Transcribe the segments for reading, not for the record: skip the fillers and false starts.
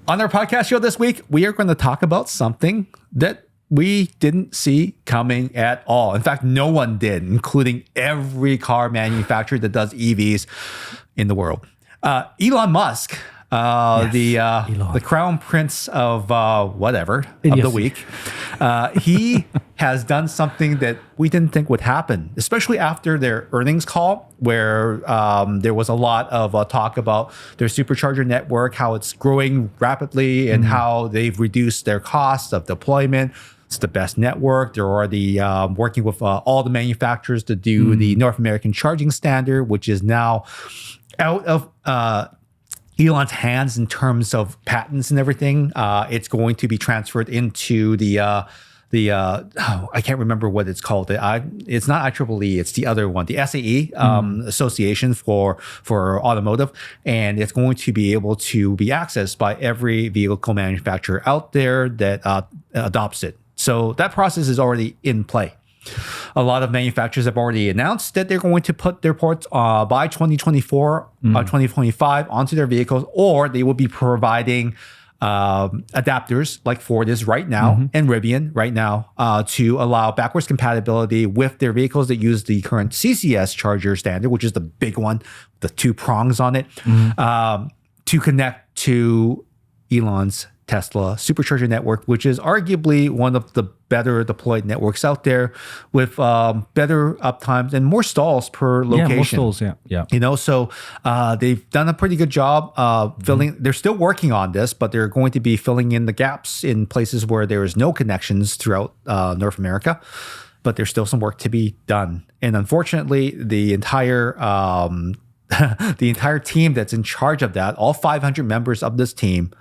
On our podcast show this week, we are going to talk about something that we didn't see coming at all. In fact, no one did, including every car manufacturer that does EVs in the world. Elon Musk, the crown prince of whatever of the week, he has done something that we didn't think would happen, especially after their earnings call, where there was a lot of talk about their Supercharger network, how it's growing rapidly, and how they've reduced their costs of deployment. It's the best network. They're already working with all the manufacturers to do the North American charging standard, which is now out of Elon's hands in terms of patents and everything. It's going to be transferred into the I can't remember what it's called. It's not IEEE. It's the other one, the SAE Association for Automotive, and it's going to be able to be accessed by every vehicle manufacturer out there that adopts it. So that process is already in play. A lot of manufacturers have already announced that they're going to put their ports by 2024, 2025 onto their vehicles, or they will be providing adapters like Ford is right now and Rivian right now to allow backwards compatibility with their vehicles that use the current CCS charger standard, which is the big one, the 2 prongs on it, to connect to Elon's Tesla Supercharger network, which is arguably one of the better deployed networks out there, with better uptimes and more stalls per location. Yeah, more stalls, yeah. You know, so they've done a pretty good job filling. They're still working on this, but they're going to be filling in the gaps in places where there is no connections throughout North America. But there's still some work to be done, and unfortunately, the entire team that's in charge of that, all 500 members of this team,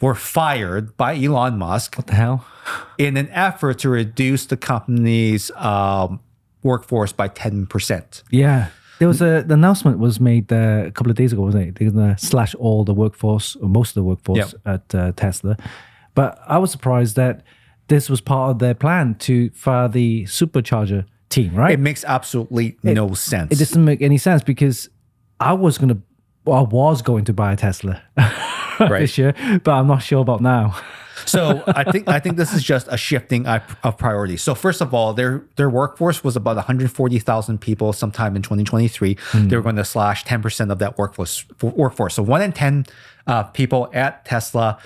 were fired by Elon Musk. What the hell? In an effort to reduce the company's workforce by 10%. Yeah. There was the announcement was made a couple of days ago, wasn't it? They're going to slash all the workforce, or most of the workforce at Tesla. But I was surprised that this was part of their plan to fire the Supercharger team, right? It makes absolutely no sense. It doesn't make any sense, because I was going to buy a Tesla this year, but I'm not sure about now. So I think this is just a shifting of priorities. So first of all, their workforce was about 140,000 people sometime in 2023. They were going to slash 10% of that workforce. So 1 in 10 people at Tesla,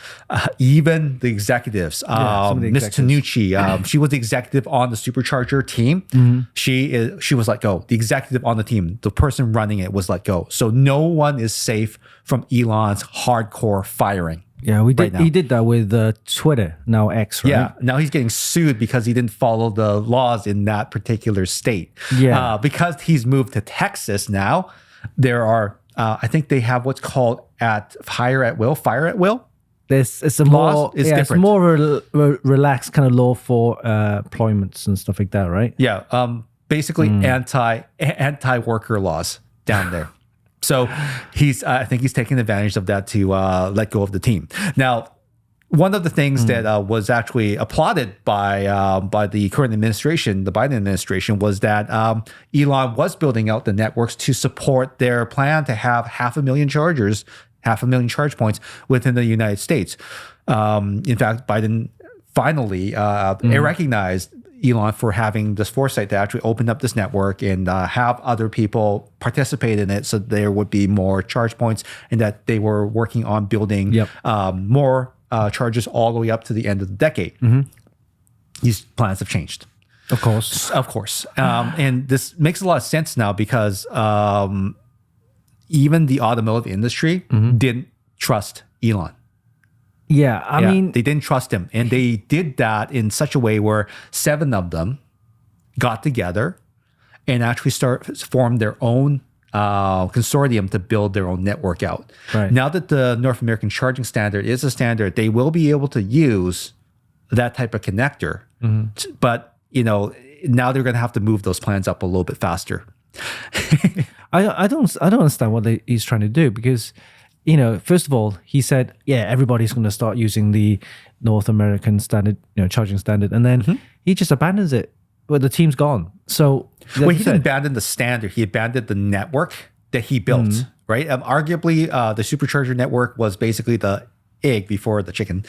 even the executives. Ms. Tanucci, she was the executive on the Supercharger team. She was let go. The executive on the team, the person running it, was let go. So no one is safe from Elon's hardcore firing. Yeah, he did that with Twitter, now X, right? Yeah, now he's getting sued because he didn't follow the laws in that particular state. Yeah. Because he's moved to Texas now, there are, I think they have what's called fire at will. It's a laws more, it's more relaxed kind of law for employments and stuff like that, right? Yeah, basically anti-worker laws down there. So I think he's taking advantage of that to let go of the team. Now, one of the things that was actually applauded by the current administration, the Biden administration, was that Elon was building out the networks to support their plan to have 500,000 charge points within the United States. In fact, Biden finally recognized Elon for having this foresight to actually open up this network and have other people participate in it, so there would be more charge points, and that they were working on building more chargers all the way up to the end of the decade. These plans have changed. Of course. And this makes a lot of sense now, because even the automotive industry didn't trust Elon. Yeah, I mean, they didn't trust him, and they did that in such a way where 7 of them got together and actually formed their own consortium to build their own network out. Right. Now that the North American charging standard is a standard, they will be able to use that type of connector. But now they're going to have to move those plans up a little bit faster. I don't understand what he's trying to do, because first of all, he said, everybody's going to start using the North American standard, charging standard. And then he just abandons it. Well, the team's gone. So, he didn't abandon the standard. He abandoned the network that he built, right? Arguably, the Supercharger network was basically the egg before the chicken,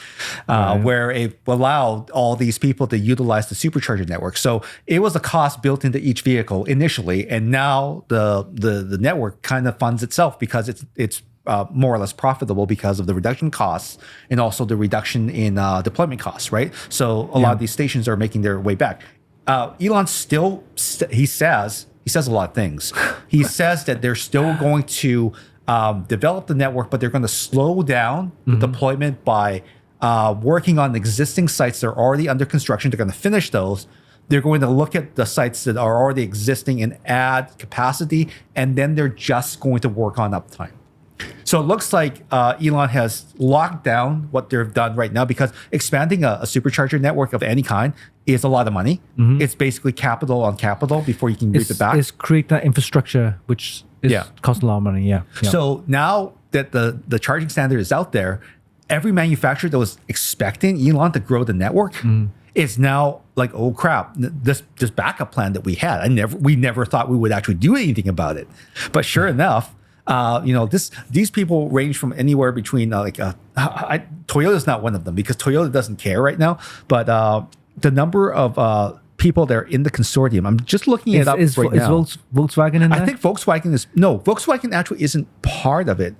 where it allowed all these people to utilize the supercharger network. So it was a cost built into each vehicle initially, and now the network kind of funds itself because it's more or less profitable because of the reduction costs and also the reduction in deployment costs, right? So a lot of these stations are making their way back. Elon still he says a lot of things. He says that they're still going to develop the network, but they're going to slow down the deployment by working on existing sites that are already under construction. They're going to finish those. They're going to look at the sites that are already existing and add capacity, and then they're just going to work on uptime. So it looks like Elon has locked down what they've done right now, because expanding a supercharger network of any kind is a lot of money. It's basically capital on capital before you can reap it back. It's create that infrastructure, which costs a lot of money. Yeah. So now that the charging standard is out there, every manufacturer that was expecting Elon to grow the network is now like, oh crap, this backup plan that we had, we never thought we would actually do anything about it. But sure enough, these people range from anywhere between Toyota's not one of them because Toyota doesn't care right now. But the number of people that are in the consortium, I'm just looking it up right now. Is Volkswagen in there? I think Volkswagen actually isn't part of it.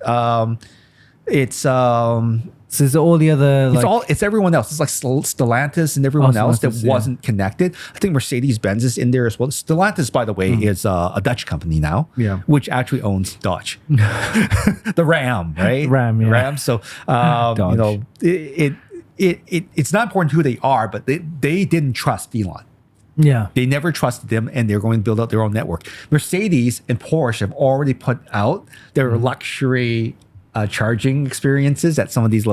So is it all the other? It's everyone else. It's like Stellantis and everyone else that wasn't connected. I think Mercedes-Benz is in there as well. Stellantis, by the way, is a Dutch company now, which actually owns Dodge, the Ram, right? Ram. So it's not important who they are, but they didn't trust Elon. Yeah, they never trusted them, and they're going to build out their own network. Mercedes and Porsche have already put out their luxury charging experiences at some of these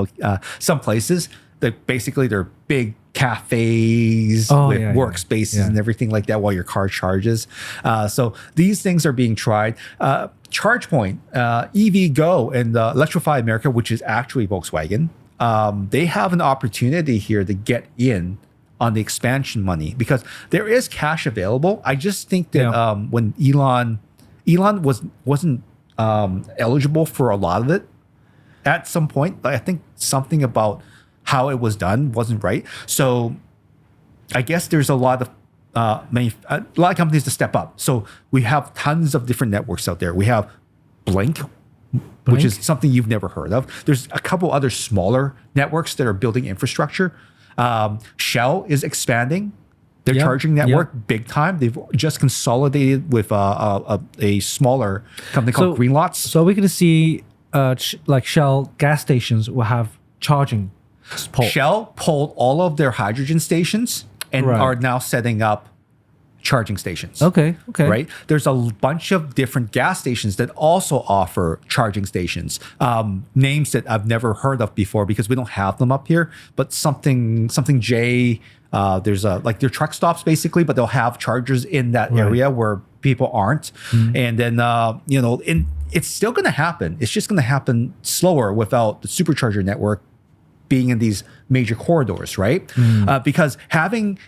some places. That basically they're big cafes with workspaces and everything like that while your car charges. So these things are being tried. ChargePoint, EVgo, and Electrify America, which is actually Volkswagen, they have an opportunity here to get in on the expansion money because there is cash available. I just think that when Elon wasn't eligible for a lot of it at some point. I think something about how it was done wasn't right. So I guess there's a lot of companies to step up. So we have tons of different networks out there. We have Blink, which is something you've never heard of. There's a couple other smaller networks that are building infrastructure. Shell is expanding their charging network big time. They've just consolidated with a smaller company called Greenlots. So we're going to see like Shell gas stations will have charging. Shell pulled all of their hydrogen stations and are now setting up charging stations. Okay. Right? There's a bunch of different gas stations that also offer charging stations. Names that I've never heard of before because we don't have them up here, but something J. There's like their truck stops basically, but they'll have chargers in that area where people aren't. And then it's still going to happen. It's just going to happen slower without the supercharger network being in these major corridors, right? Because having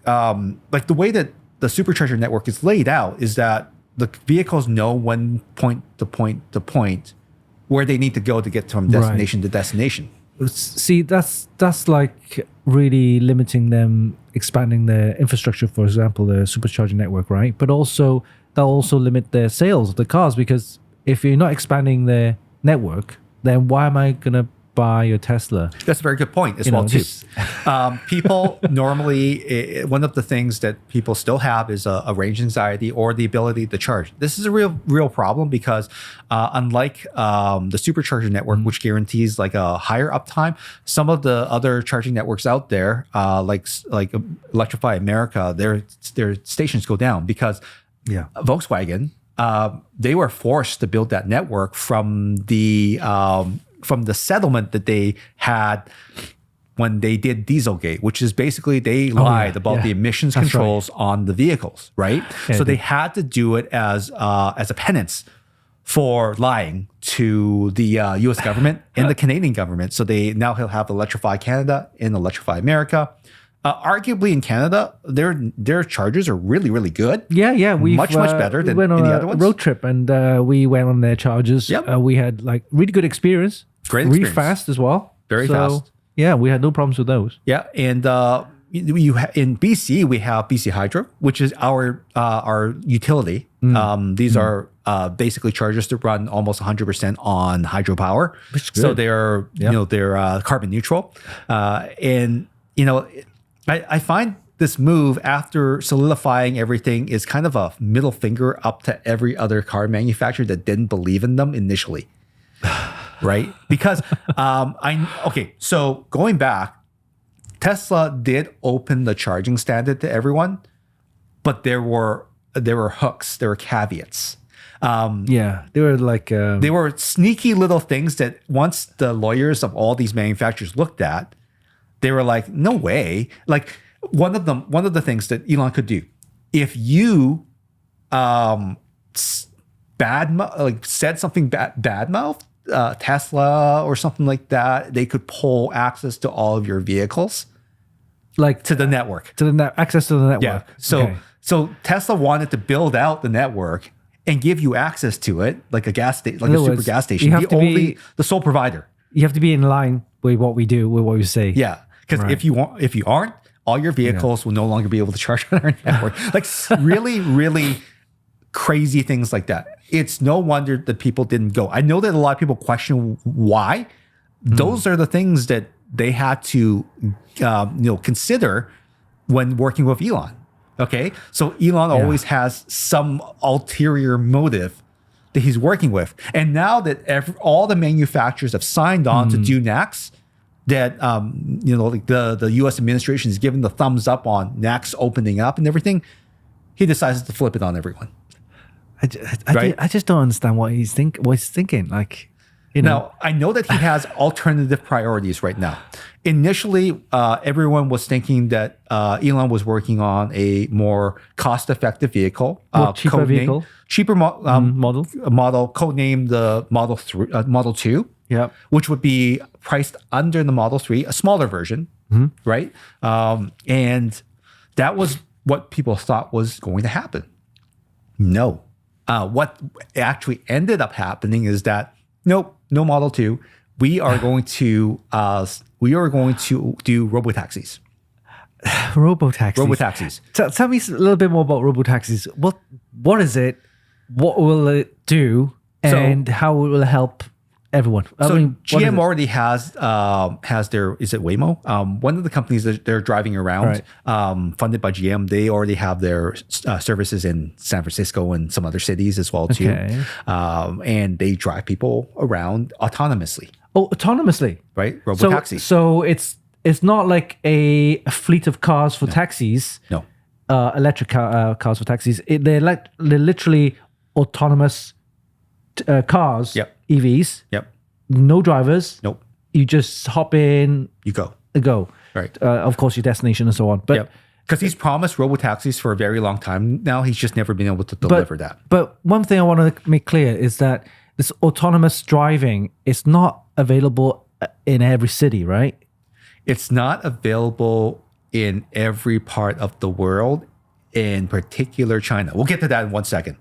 like the way that the supercharger network is laid out is that the vehicles know when point to point where they need to go to get from destination to destination. See, that's like really limiting them expanding their infrastructure, for example, the supercharger network, right? But also that'll also limit their sales of the cars, because if you're not expanding their network, then why am I gonna buy your Tesla? That's a very good point as well too. People normally, one of the things that people still have is a range anxiety or the ability to charge. This is a real problem because unlike the supercharger network, which guarantees like a higher uptime, some of the other charging networks out there, like Electrify America, their stations go down because Volkswagen, they were forced to build that network from the settlement that they had when they did Dieselgate, which is basically they lied about the emissions controls on the vehicles, right? So they had to do it as a penance for lying to the U.S. government and the Canadian government. So they now have Electrify Canada and Electrify America. Arguably in Canada, their chargers are really, really good. Yeah, much better than went on any a other ones. Road trip, and we went on their chargers. Yep. We had like really good experience. Great really experience. fast as well. very fast. Yeah, we had no problems with those. Yeah, and in BC we have BC Hydro, which is our utility. These are basically chargers that run almost 100% on hydropower, so they're they're carbon neutral. And I find this move after solidifying everything is kind of a middle finger up to every other car manufacturer that didn't believe in them initially. Right? Because so going back, Tesla did open the charging standard to everyone, but there were hooks, there were caveats. They were like they were sneaky little things that once the lawyers of all these manufacturers looked at, they were like, no way. Like one of the things that Elon could do, if you said something badmouth Tesla or something like that, they could pull access to all of your vehicles, like to the network, access to the network. Yeah. So Tesla wanted to build out the network and give you access to it, like a gas station, like a super gas station. The sole provider. You have to be in line with what we do, with what we say. Yeah, because if you aren't, all your vehicles will no longer be able to charge on our network. Like really, really crazy things like that. It's no wonder that people didn't go. I know that a lot of people question why. Those are the things that they had to consider when working with Elon. Okay, so Elon always has some ulterior motive that he's working with, and now that all the manufacturers have signed on to do NACS, that the U.S. administration is giving the thumbs up on NACS opening up and everything, he decides to flip it on everyone. I just don't understand what he's thinking. Like, Now, I know that he has alternative priorities right now. Initially, everyone was thinking that Elon was working on a more cost-effective vehicle, cheaper vehicle, model, codenamed the Model 2, which would be priced under the Model 3, a smaller version, right? And that was what people thought was going to happen. No. What actually ended up happening is that nope, no Model 2. We are going to do robotaxis. Robotaxis. Tell me a little bit more about robotaxis. What is it? What will it do? And how will it help everyone? GM already has their, is it Waymo? One of the companies that they're driving around, funded by GM, they already have their services in San Francisco and some other cities as well too. And they drive people around autonomously. Oh, autonomously, right? Robotaxi. So it's not like a fleet of cars for taxis. No, electric cars for taxis. They're literally autonomous cars. Yep. EVs. Yep. No drivers. Nope. You just hop in. You go. Right. Of course, your destination and so on. But because he's promised robotaxis for a very long time now, he's just never been able to deliver that. But one thing I want to make clear is that this autonomous driving is not available in every city, right? It's not available in every part of the world, in particular China. We'll get to that in 1 second.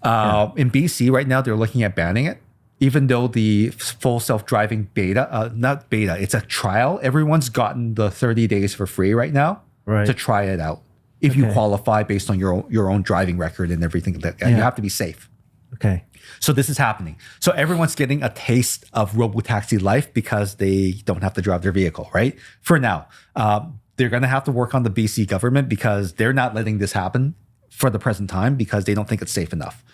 In BC right now, they're looking at banning it, even though the full self-driving beta, not beta, it's a trial. Everyone's gotten the 30 days for free right now to try it out. If you qualify based on your own driving record and everything, you have to be safe. Okay. So this is happening. So everyone's getting a taste of robotaxi life because they don't have to drive their vehicle, right? For now, they're going to have to work on the BC government because they're not letting this happen for the present time because they don't think it's safe enough.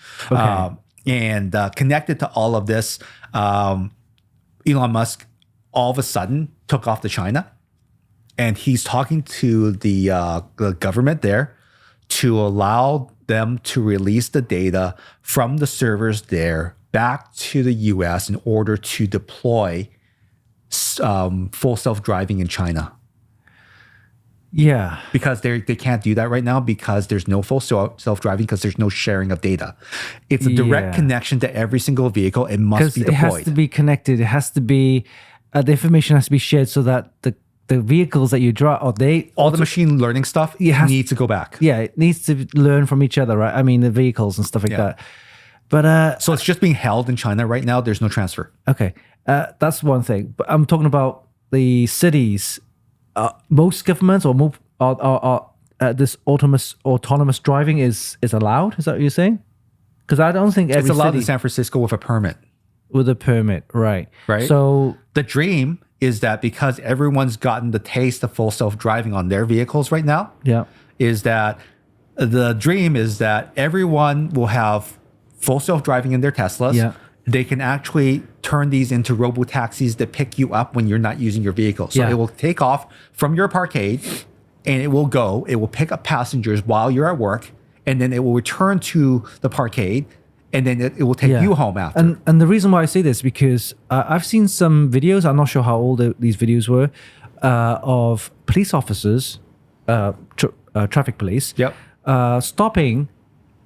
And connected to all of this, Elon Musk all of a sudden took off to China, and he's talking to the government there to allow them to release the data from the servers there back to the US in order to deploy full self-driving in China. Yeah. Because they can't do that right now because there's no full self-driving because there's no sharing of data. It's a direct connection to every single vehicle. It must be deployed. It has to be connected. It has to be, the information has to be shared so that the vehicles that you drive, all the machine learning stuff needs to go back. Yeah, it needs to learn from each other, right? I mean, the vehicles and stuff like that. But So it's just being held in China right now. There's no transfer. okay, that's one thing. But I'm talking about the cities. Most governments or this autonomous driving is allowed. Is that what you're saying? Because I don't think every It's allowed city in San Francisco with a permit. with a permit, right? Right. So The dream is that because everyone's gotten the taste of full self-driving on their vehicles right now, yeah, is that the dream is that everyone will have full self-driving in their Teslas. Yeah. They can actually turn these into robotaxis that pick you up when you're not using your vehicle. So Yeah. it will take off from your parkade and it will pick up passengers while you're at work, and then it will return to the parkade, and then it will take yeah. you home after. And the reason why I say this is because I've seen some videos. I'm not sure how old these videos were of police officers, traffic police, Yep. Stopping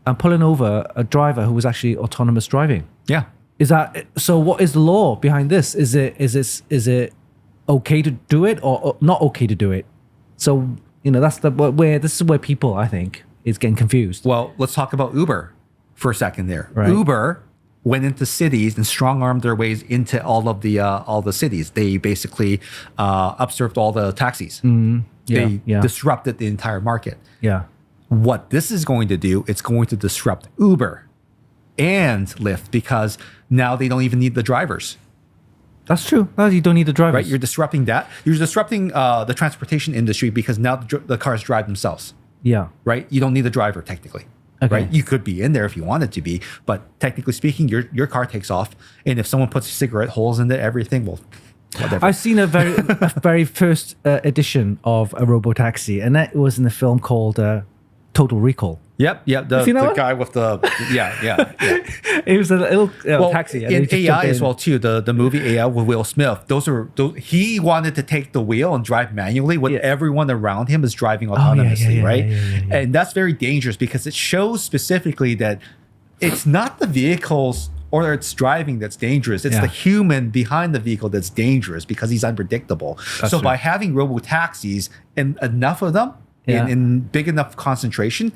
and pulling over a driver who was actually autonomous driving. Yeah. Is that so? What is the law behind this? Is it okay to do it or not okay to do it? So that's this is where people, I think, is getting confused. Well, let's talk about Uber for a second there. Right. Uber went into cities and strong-armed their ways into all the cities. They basically upserved all the taxis. They disrupted the entire market. Yeah. What this is going to do, it's going to disrupt Uber and Lyft, because now they don't even need the drivers. That's true. No, you don't need the drivers. Right? You're disrupting that. You're disrupting the transportation industry because now the cars drive themselves. Yeah. Right? You don't need a driver technically. Okay. Right? You could be in there if you wanted to be, but technically speaking, your car takes off, and if someone puts cigarette holes into everything, well, whatever. I've seen a very first edition of a Robotaxi, and that was in a film called Total Recall. Yep. The seen that one? guy with the yeah. It was a little taxi. And In they just AI jumped as in. well too. The movie AI with Will Smith. He wanted to take the wheel and drive manually when Yeah. everyone around him is driving autonomously, yeah, right? yeah. And that's very dangerous because it shows specifically that it's not the vehicles or its driving that's dangerous. It's Yeah. the human behind the vehicle that's dangerous because he's unpredictable. So true. by having robotaxis and enough of them Yeah. in big enough concentration,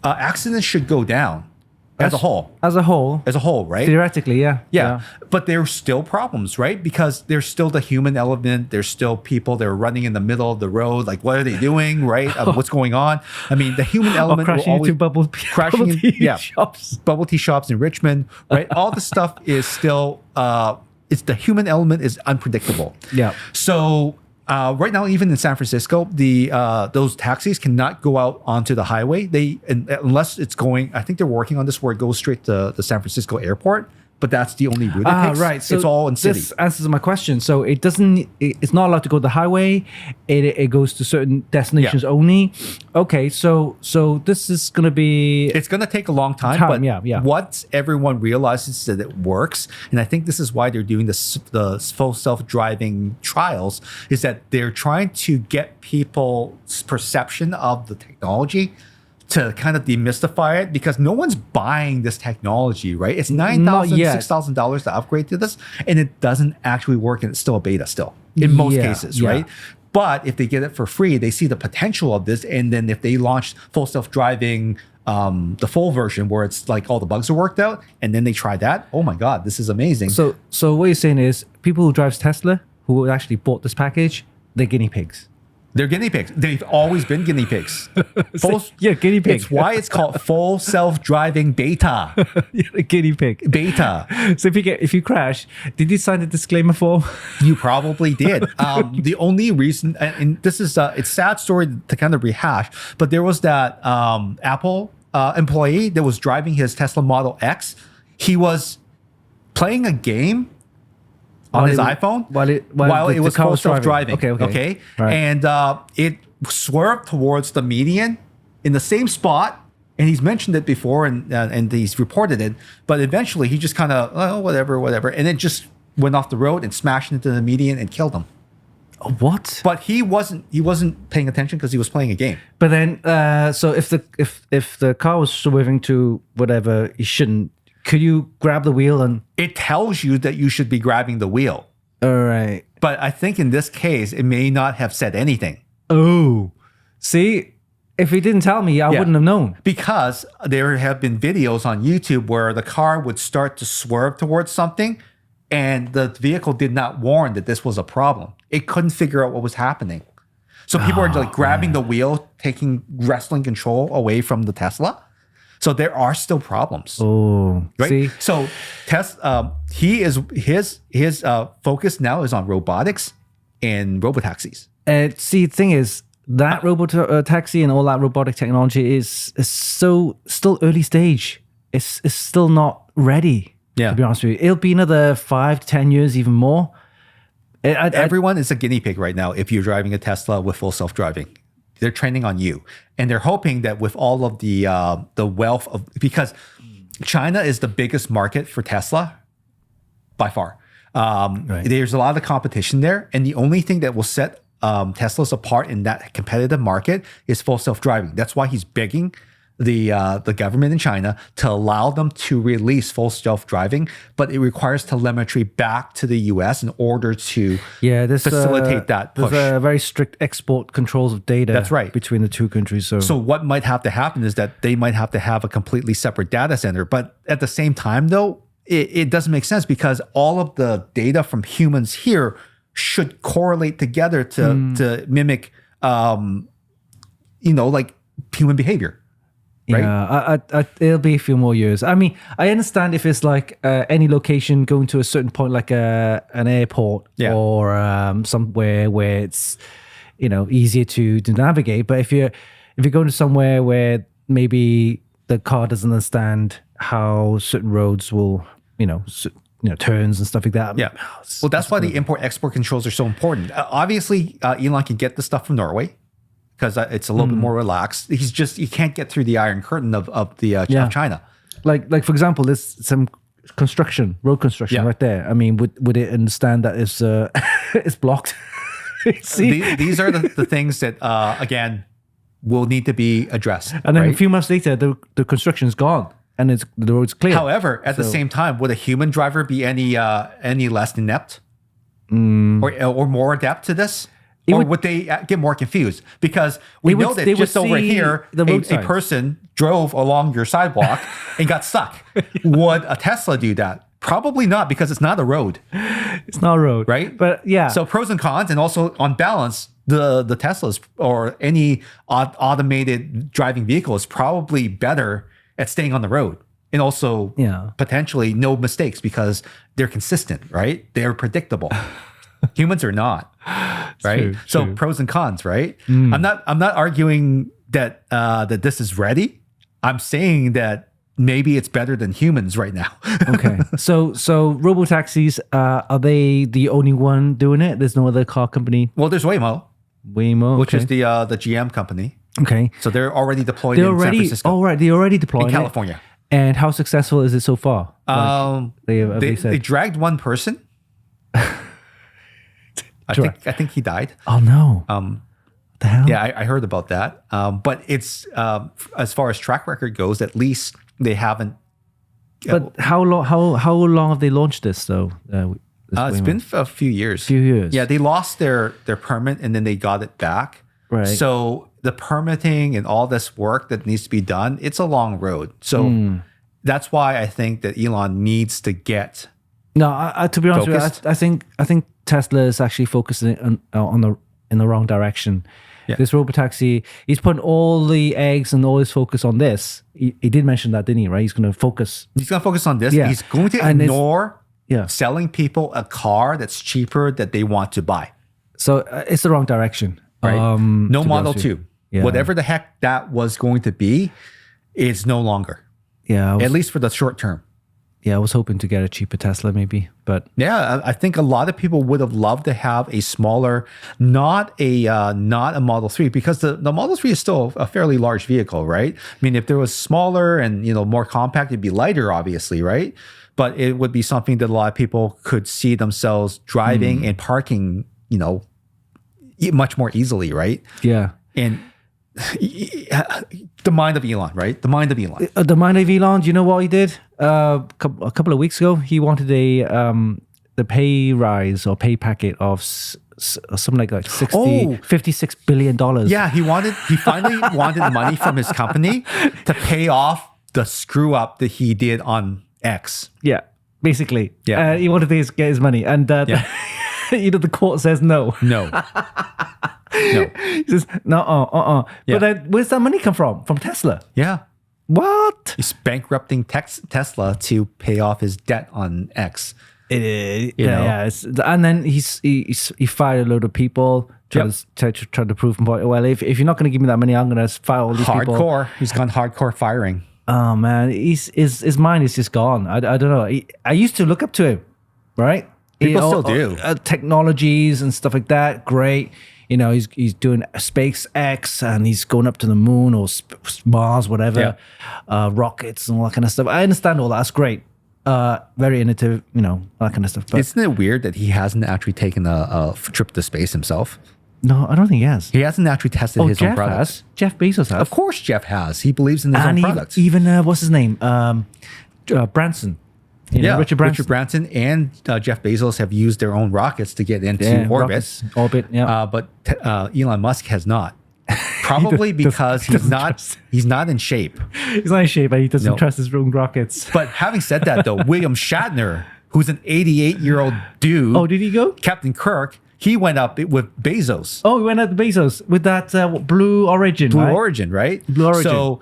accidents should go down as a whole. As a whole, Right? theoretically, yeah. Yeah. But there's still problems, right? Because there's still the human element. There's still people that are running in the middle of the road. Like, what are they doing, right? What's going on? I mean, the human element will crashing always... into bubble tea shops. Bubble tea shops in Richmond, right? All the stuff is still... it's the human element is unpredictable. Yeah. So... right now, even in San Francisco, those taxis cannot go out onto the highway. Unless it's going. I think they're working on this where it goes straight to the San Francisco airport. But that's the only route it takes. Right. So it's all in city. This answers my question. So it doesn't. It's not allowed to go to the highway. It goes to certain destinations only. Okay. So this is going to be. It's going to take a long time. But once everyone realizes that it works, and I think this is why they're doing the full self-driving trials, is that they're trying to get people's perception of the technology to kind of demystify it, because no one's buying this technology, right? It's $9,000, $6,000 to upgrade to this, and it doesn't actually work, and it's still a beta still in most cases, right? But if they get it for free, they see the potential of this, and then if they launch full self-driving, the full version where it's like all the bugs are worked out, and then they try that, oh my God, this is amazing. So what you're saying is people who drives Tesla who actually bought this package, they're guinea pigs. They're guinea pigs. They've always been guinea pigs. Guinea pig. It's why it's called full self-driving beta. Guinea pig. Beta. So if you crash, did you sign the disclaimer form? You probably did. The only reason, and this is it's a sad story to kind of rehash, but there was that Apple employee that was driving his Tesla Model X. He was playing a game on his iPhone while it was full self-driving. Okay. Right. And it swerved towards the median in the same spot. And he's mentioned it before, and he's reported it. But eventually, he just kind of whatever, and it just went off the road and smashed into the median and killed him. What? But he wasn't paying attention because he was playing a game. But then, so if the car was swerving to whatever he shouldn't, could you grab the wheel and? It tells you that you should be grabbing the wheel. All right. But I think in this case, it may not have said anything. Oh, see, If he didn't tell me, I wouldn't have known. Because there have been videos on YouTube where the car would start to swerve towards something and the vehicle did not warn that this was a problem. It couldn't figure out what was happening. So people are like grabbing the wheel, wresting control away from the Tesla. So there are still problems. Oh, right. See? So his focus now is on robotics and robotaxis. See, the thing is, that robotaxi and all that robotic technology is so still early stage. It's still not ready. Yeah. To be honest with you, it'll be another 5 to 10 years, even more. Everyone is a guinea pig right now if you're driving a Tesla with full self-driving. They're training on you. And they're hoping that with all of the wealth of, because China is the biggest market for Tesla by far. Right. There's a lot of competition there. And the only thing that will set Teslas apart in that competitive market is full self-driving. That's why he's begging the government in China to allow them to release full self-driving, but it requires telemetry back to the US in order to facilitate that push. There's very strict export controls of data. That's right. Between the two countries. So what might have to happen is that they might have to have a completely separate data center. But at the same time, though, it doesn't make sense because all of the data from humans here should correlate together to mimic, like human behavior. Right? Yeah, it'll be a few more years. I mean, I understand if it's like any location going to a certain point, like an airport or somewhere where it's easier to navigate. But if you're going to somewhere where maybe the car doesn't understand how certain roads will, turns and stuff like that. Yeah. Well, that's why the import-export controls are so important. Obviously, Elon can get the stuff from Norway, because it's a little bit more relaxed. He can't get through the Iron Curtain of China. Like for example, there's some road construction right there. I mean, would it understand that it's blocked? These are the things that again will need to be addressed. And then a few months later, the construction's gone and the road's clear. However, at the same time, would a human driver be any less inept or more adept to this? Or would they get more confused? Because we know that just over here, a person drove along your sidewalk and got stuck. Would a Tesla do that? Probably not, because it's not a road. It's not a road. Right? But yeah. So pros and cons, and also on balance, the Teslas or any automated driving vehicle is probably better at staying on the road. And also potentially no mistakes because they're consistent, right? They're predictable. Humans are not, right? True. Pros and cons, right? I'm not arguing that that this is ready. I'm saying that maybe it's better than humans right now. Okay. So robotaxis, are they the only one doing it? There's no other car company? Well, there's Waymo, which is the GM company. Okay. So they're already deployed in San Francisco. Oh, right. They're already deployed in California. And how successful is it so far? They dragged one person. I think he died. Oh no! The hell? Yeah, I heard about that. But it's as far as track record goes, at least they haven't. But how long have they launched this though? It's been a few years. Yeah, they lost their permit and then they got it back. Right. So the permitting and all this work that needs to be done, it's a long road. So that's why I think that Elon needs to get. No, to be honest with you, I think Tesla is actually focusing in the wrong direction. Yeah. This robotaxi, he's putting all the eggs and all his focus on this. He did mention that, didn't he? Right? He's going to focus. He's going to focus on this. Yeah. He's going to ignore selling people a car that's cheaper that they want to buy. So it's the wrong direction. Right? No Model 2. Yeah. Whatever the heck that was going to be, is no longer. Yeah. At least for the short term. Yeah, I was hoping to get a cheaper Tesla maybe, but... Yeah, I think a lot of people would have loved to have a smaller, not a Model 3, because the Model 3 is still a fairly large vehicle, right? I mean, if there was smaller and, more compact, it'd be lighter, obviously, right? But it would be something that a lot of people could see themselves driving and parking, much more easily, right? Yeah. And... the mind of Elon, right? The mind of Elon. The mind of Elon. Do you know what he did? A couple of weeks ago, he wanted the pay rise or pay packet of something like 60, Oh. $56 billion. Yeah, he finally wanted money from his company to pay off the screw up that he did on X. Yeah, basically. Yeah. He wanted to get his money. And the court says no. No. No. He says, no, Yeah. But then where's that money come from? From Tesla. Yeah. What? He's bankrupting Tesla to pay off his debt on X. Yeah. And then he fired a load of people trying to prove him, well, if you're not going to give me that money, I'm going to fire all these people. Hardcore. He's gone hardcore firing. Oh man, his mind is just gone. I don't know. I used to look up to him, right? People still do. Technologies and stuff like that. Great. He's doing SpaceX and he's going up to the moon or Mars, whatever. Rockets and all that kind of stuff. I understand all that. That's great. Very innovative, that kind of stuff. But Isn't it weird that he hasn't actually taken a trip to space himself? no, I don't think he has. He hasn't actually tested his own Jeff products. has. Jeff Bezos has. Of course, Jeff has. He believes in his own products. Even what's his name? Branson. Richard Branson. Richard Branson and Jeff Bezos have used their own rockets to get into orbit. Rockets, orbit. Yeah. But Elon Musk has not. Probably because he's not in shape. He's not in shape, and he doesn't trust his own rockets. But having said that, though, William Shatner, who's an 88-year-old dude, Oh, did he go? Captain Kirk, he went up with Bezos. Oh, he went out to Bezos with that Blue Origin. Blue right? Origin, right? Blue Origin. So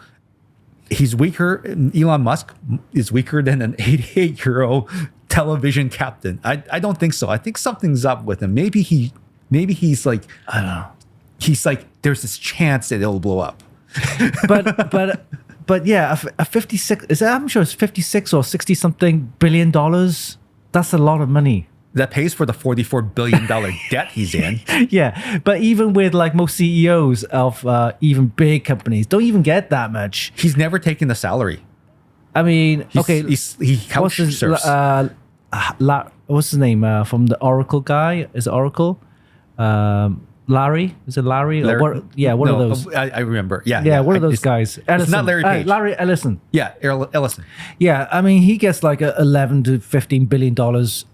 he's weaker. Elon Musk is weaker than an 88-year-old television captain. I don't think so. I think something's up with him. Maybe he's like, I don't know. He's like, there's this chance that it'll blow up. But yeah, a 56. I'm sure it's 56 or 60 something $billion. That's a lot of money. That pays for the $44 billion debt he's in. Yeah, but even with like most CEOs of even big companies, don't even get that much. He's never taken a salary. I mean, He couch surfs. What's his name from the Oracle guy? Is it Oracle? Larry? Is it Larry? One of those. I remember. Yeah. Yeah, one of those guys. Ellison. It's not Larry Page. Larry Ellison. Yeah, Ellison. Yeah, I mean, he gets like $11 to $15 billion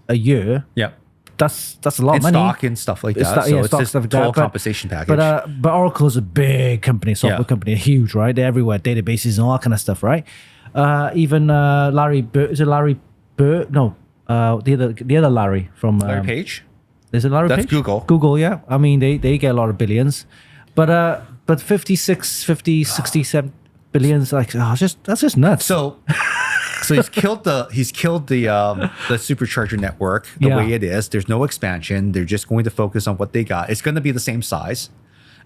a year. Yeah. That's a lot of money. Stock and stuff like that. So it's just a total compensation package. But Oracle's a big company, software company, huge, right? They're everywhere, databases and all that kind of stuff, right? Even Larry Bird, is it Larry Bird? No, the other Larry from Larry Page. Is it Larry That's Page? Google. Google, yeah. I mean, they get a lot of billions, but 67 billions, like that's just nuts. So he's killed the Supercharger network the way it is. There's no expansion. They're just going to focus on what they got. It's going to be the same size,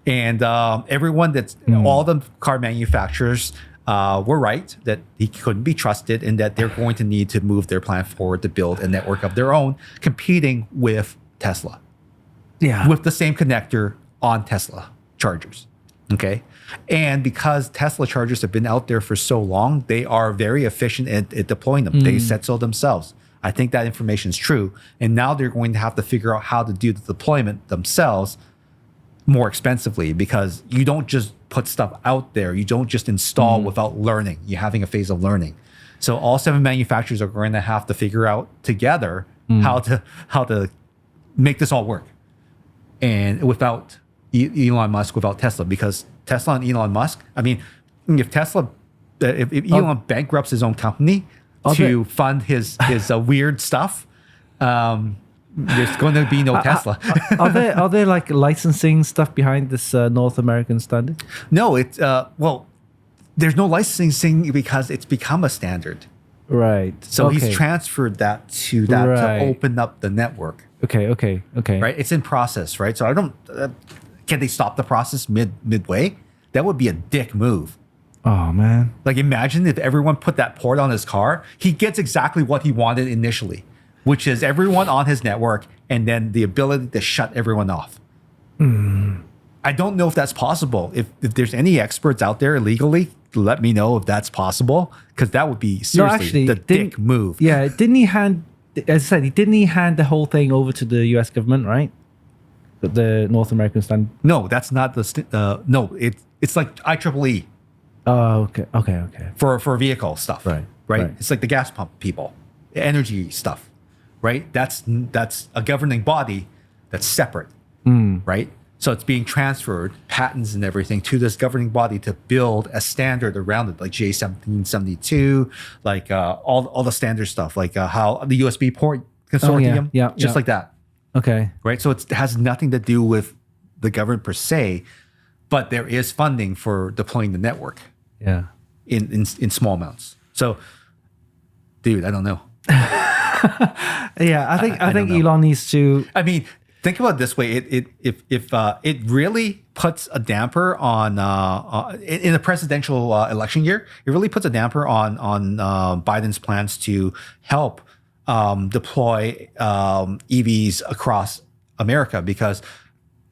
and everyone all the car manufacturers were right that he couldn't be trusted, and that they're going to need to move their plan forward to build a network of their own, competing with Tesla. Yeah, with the same connector on Tesla chargers. Okay. And because Tesla chargers have been out there for so long, they are very efficient at deploying them. They said so themselves. I think that information is true. And now they're going to have to figure out how to do the deployment themselves more expensively, because you don't just put stuff out there. You don't just install without learning. You're having a phase of learning. So all 7 manufacturers are going to have to figure out together how to make this all work. And without Elon Musk, without Tesla, because Tesla and Elon Musk, I mean, if Elon bankrupts his own company to fund his weird stuff, there's going to be no Tesla. Are there like licensing stuff behind this North American standard? No, it's there's no licensing because it's become a standard. Right. So he's transferred that to open up the network. Okay. Right. It's in process, right? So I don't. Can they stop the process midway? That would be a dick move. Oh man! Like imagine if everyone put that port on his car. He gets exactly what he wanted initially, which is everyone on his network, and then the ability to shut everyone off. I don't know if that's possible. If there's any experts out there legally, let me know if that's possible, because that would be seriously the dick move. Yeah, didn't he hand? As I said, didn't he hand the whole thing over to the U.S. government, right? The North American standard. No, that's not the. No, it's like IEEE. Oh, okay. For vehicle stuff, right? It's like the gas pump people, energy stuff, right? That's a governing body that's separate. right? So it's being transferred, patents and everything, to this governing body to build a standard around it, like J1772, like all the standard stuff, like how the USB port consortium, just like that. Okay. Right? So it has nothing to do with the government per se, but there is funding for deploying the network in small amounts. So, dude, I don't know. I think Elon needs to. I mean, think about it this way: if it really puts a damper on in the presidential election year, it really puts a damper on Biden's plans to help deploy EVs across America, because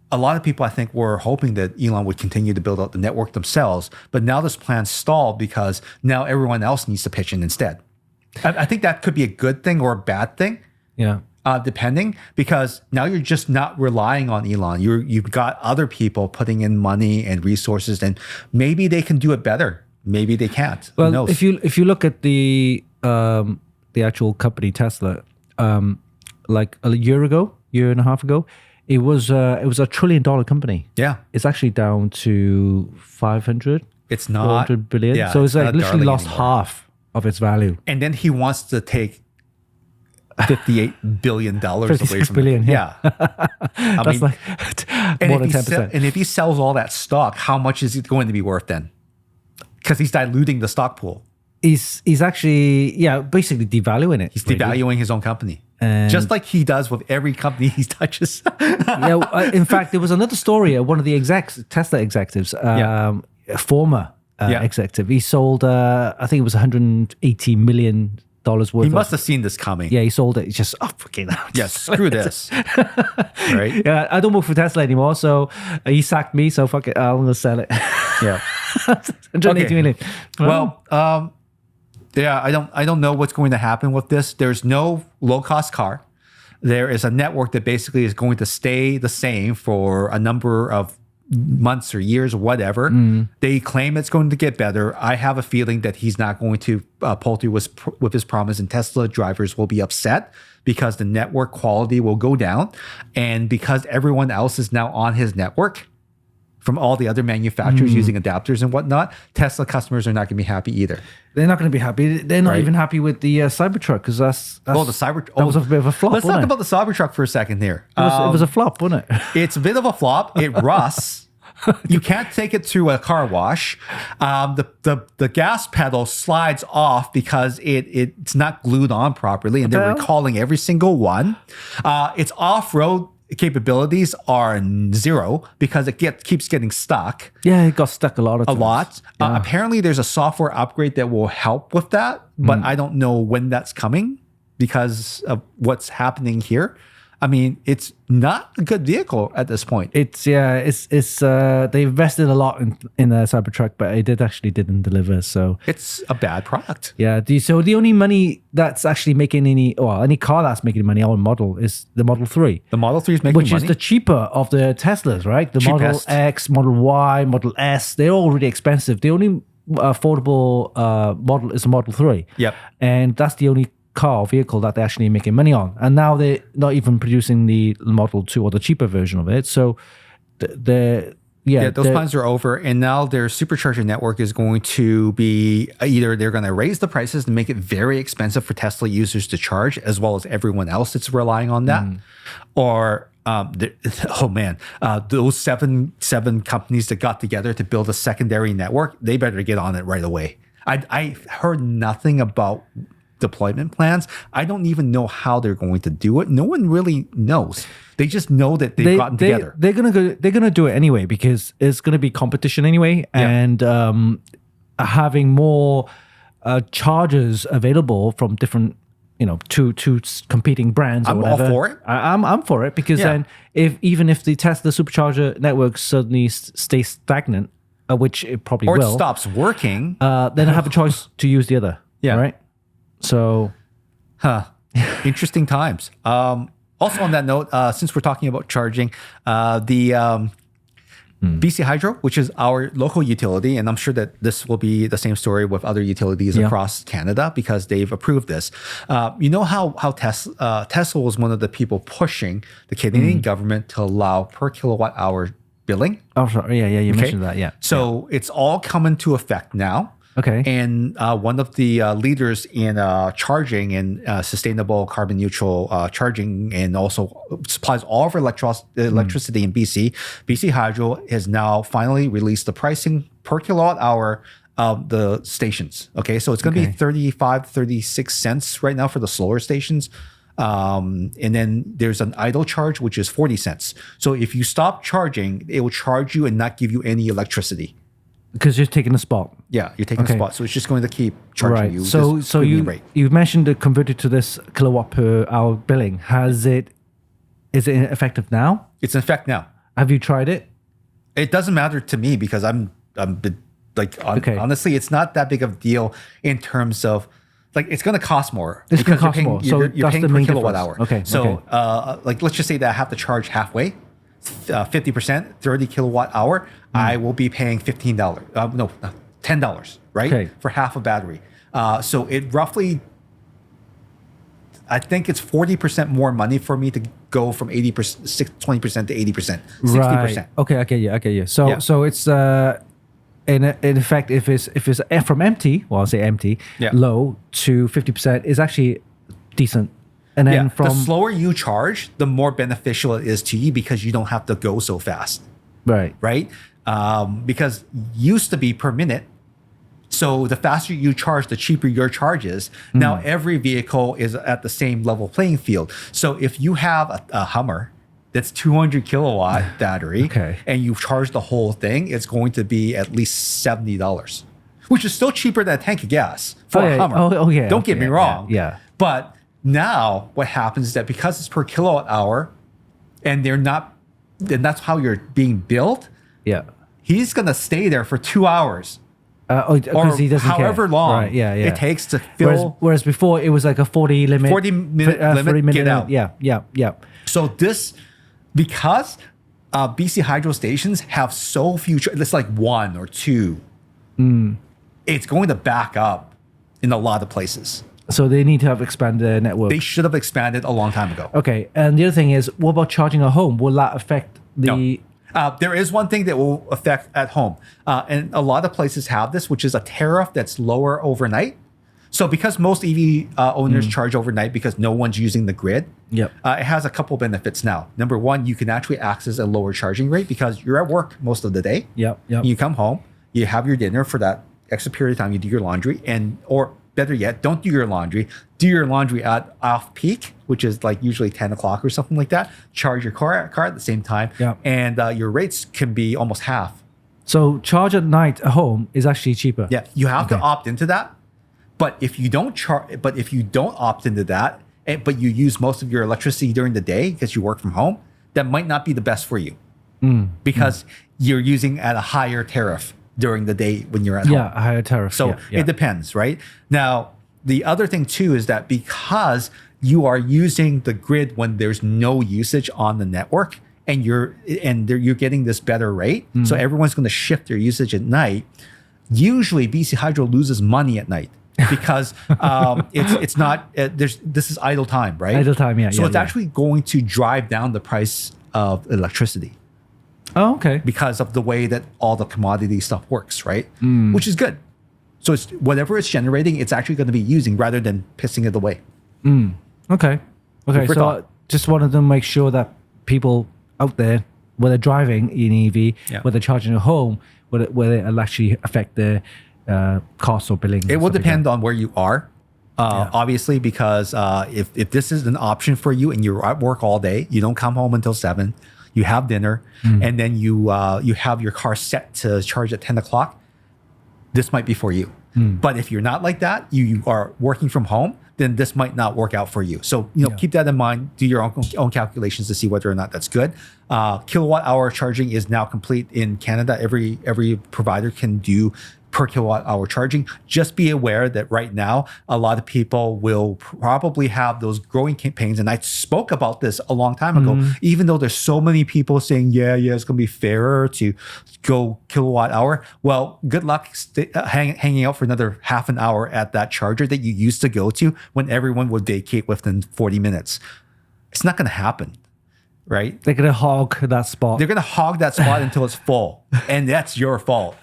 a lot of people, I think, were hoping that Elon would continue to build out the network themselves, but now this plan stalled because now everyone else needs to pitch in instead. I think that could be a good thing or a bad thing, depending, because now you're just not relying on Elon. You've got other people putting in money and resources, and maybe they can do it better. Maybe they can't. Well, who knows? if you look at the actual company Tesla, like a year and a half ago, it was a $1 trillion company. Yeah, it's actually down to 500. It's not 400 billion. Yeah, so it's like literally lost anymore. half of its value. And then he wants to take $58 billion away from billion, it. Yeah. I That's mean, like more than 10%. And if he sells all that stock, how much is it going to be worth then? Because he's diluting the stock pool. He's actually basically devaluing it. He's devaluing his own company. And just like he does with every company he touches. In fact, there was another story. One of the Tesla executives, former executive, he sold, I think it was $180 million worth. He must have seen this coming. Yeah, he sold it. He's just, fucking hell. Yeah, screw this. Right? Yeah, I don't work for Tesla anymore, so he sacked me, so fuck it, I'm going to sell it. Yeah. $180 million. Well, I don't know what's going to happen with this. There's no low-cost car. There is a network that basically is going to stay the same for a number of months or years or whatever. They claim it's going to get better. I have a feeling that he's not going to pull through with his promise, and Tesla drivers will be upset because the network quality will go down, and because everyone else is now on his network from all the other manufacturers using adapters and whatnot, Tesla customers are not going to be happy either. They're not going to be happy. They're not even happy with the Cybertruck, because that was a bit of a flop. Let's talk about the Cybertruck for a second here. It was a flop, wasn't it? It's a bit of a flop. It rusts. You can't take it through a car wash. The gas pedal slides off because it's not glued on properly, and they're recalling every single one. Its off-road capabilities are 0 because it keeps getting stuck. Yeah, it got stuck a lot of times. Apparently, there's a software upgrade that will help with that, but I don't know when that's coming because of what's happening here. I mean, it's not a good vehicle at this point. They invested a lot in the Cybertruck, but it didn't deliver. So it's a bad product. Yeah. So the only money that's actually making any car that's making money on model is the Model 3. The Model 3 is making money, which is the cheaper of the Teslas, right? The Cheapest. Model X, Model Y, Model S. They're all really expensive. The only affordable model is the Model 3. Yep. And that's the only vehicle that they're actually making money on, and now they're not even producing the Model 2 or the cheaper version of it. So those plans are over, and now their Supercharger network is going to be either they're going to raise the prices and make it very expensive for Tesla users to charge, as well as everyone else that's relying on that, or those seven companies that got together to build a secondary network, they better get on it right away. I heard nothing about deployment plans. I don't even know how they're going to do it. No one really knows. They just know that they've gotten together. They're gonna do it anyway, because it's gonna be competition anyway, and having more chargers available from different, two competing brands. I'm all for it. I'm for it, because then even if the Tesla Supercharger network suddenly stays stagnant, which it probably will, or it stops working, then I have a choice to use the other. Yeah. Right. So, interesting times. Also on that note, since we're talking about charging, the BC Hydro, which is our local utility, and I'm sure that this will be the same story with other utilities across Canada because they've approved this. You know how Tesla was one of the people pushing the Canadian government to allow per kilowatt hour billing? Oh, sorry. Yeah, you mentioned that. Yeah. So it's all coming to effect now. Okay. And one of the leaders in charging and sustainable carbon neutral charging and also supplies all of our electricity in BC. BC Hydro has now finally released the pricing per kilowatt hour of the stations. Okay. So it's going to be 35, 36 cents right now for the slower stations. And then there's an idle charge, which is 40 cents. So if you stop charging, it will charge you and not give you any electricity. Because you're taking a spot. Yeah, you're taking a spot. So it's just going to keep charging you. So you mentioned it converted to this kilowatt per hour billing. Is it effective now? It's in effect now. Have you tried it? It doesn't matter to me because honestly, it's not that big of a deal in terms of it's going to cost more. It's going to cost more. So you're paying per kilowatt hour. Okay. So let's just say that I have to charge halfway. 50%, 30 kilowatt hour, I will be paying $15. $10, right? Okay. For half a battery. So it roughly, I think it's 40% more money for me to go from 20% to 80%, 60%. Right. Okay, I get you. So it's in effect, if it's from empty, well, I'll say empty, low to 50% is actually decent. And then the slower you charge, the more beneficial it is to you because you don't have to go so fast. Right. Because used to be per minute. So the faster you charge, the cheaper your charge is. Now every vehicle is at the same level playing field. So if you have a Hummer that's 200 kilowatt battery and you charge the whole thing, it's going to be at least $70, which is still cheaper than a tank of gas for a Hummer. Don't get me wrong. Yeah. But now what happens is that because it's per kilowatt hour and that's how you're being billed. Yeah. He's going to stay there for 2 hours. Or he doesn't however care. long it takes to fill. Whereas before it was like a 40 limit. 40-minute limit, 40-minute get out. Yeah. So because BC Hydro stations have so few, it's like 1 or 2. It's going to back up in a lot of places. So they need to have expanded their network. They should have expanded a long time ago. Okay. And the other thing is, what about charging at home? Will that affect the... No. There is one thing that will affect at home. And a lot of places have this, which is a tariff that's lower overnight. So because most EV owners charge overnight because no one's using the grid, it has a couple benefits now. Number one, you can actually access a lower charging rate because you're at work most of the day. You come home, you have your dinner for that extra period of time, you do your laundry, or better yet, don't do your laundry. Do your laundry at off peak, which is like usually 10 o'clock or something like that. Charge your car at the same time. And your rates can be almost half. So charge at night at home is actually cheaper. Yeah, you have to opt into that. But if you don't opt into that, but you use most of your electricity during the day because you work from home, that might not be the best for you because you're using at a higher tariff during the day when you're at home. Yeah, a higher tariff. So it depends, right? Now, the other thing too is that because you are using the grid when there's no usage on the network and you're getting this better rate, so everyone's going to shift their usage at night. Usually BC Hydro loses money at night because it's not this is idle time, right? Idle time, yeah. So it's actually going to drive down the price of electricity. Oh, okay. Because of the way that all the commodity stuff works, right? Which is good. So it's whatever it's generating, it's actually going to be using rather than pissing it away. Okay. So I just wanted to make sure that people out there, whether they're driving in EV, whether they're charging at home, whether it'll actually affect their costs or billing. It will depend on where you are. Obviously, because if this is an option for you and you're at work all day, you don't come home until 7, you have dinner, and then you have your car set to charge at 10 o'clock, this might be for you. But if you're not like that, you are working from home, then this might not work out for you. So keep that in mind. Do your own calculations to see whether or not that's good. Kilowatt hour charging is now complete in Canada. Every provider can do per kilowatt hour charging. Just be aware that right now, a lot of people will probably have those growing campaigns. And I spoke about this a long time ago, even though there's so many people saying, yeah, it's going to be fairer to go kilowatt hour. Well, good luck hanging out for another half an hour at that charger that you used to go to when everyone would vacate within 40 minutes. It's not going to happen, right? They're going to hog that spot. They're going to hog that spot until it's full, and that's your fault.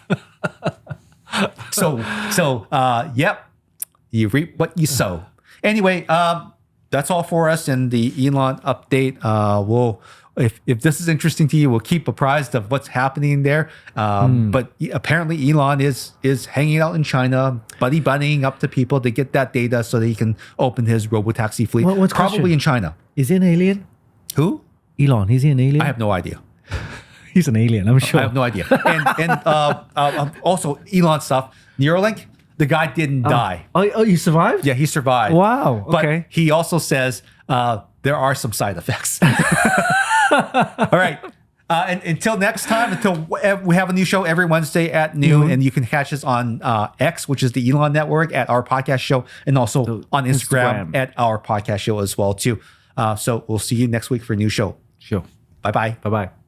So, yep, you reap what you sow. Anyway, that's all for us in the Elon update. If this is interesting to you, we'll keep apprised of what's happening there. But apparently Elon is hanging out in China, buddying up to people to get that data so that he can open his Robotaxi fleet. What's probably question? In China. Is he an alien? Who? Elon, is he an alien? I have no idea. He's an alien, I'm sure. I have no idea. And also Elon stuff, Neuralink, the guy didn't die. Oh, you survived? Yeah, he survived. Wow, okay. But he also says there are some side effects. All right. And until next time, until we have a new show every Wednesday at noon, and you can catch us on X, which is the Elon Network, at our podcast show, and also on Instagram at our podcast show as well too. So we'll see you next week for a new show. Sure. Bye-bye. Bye-bye.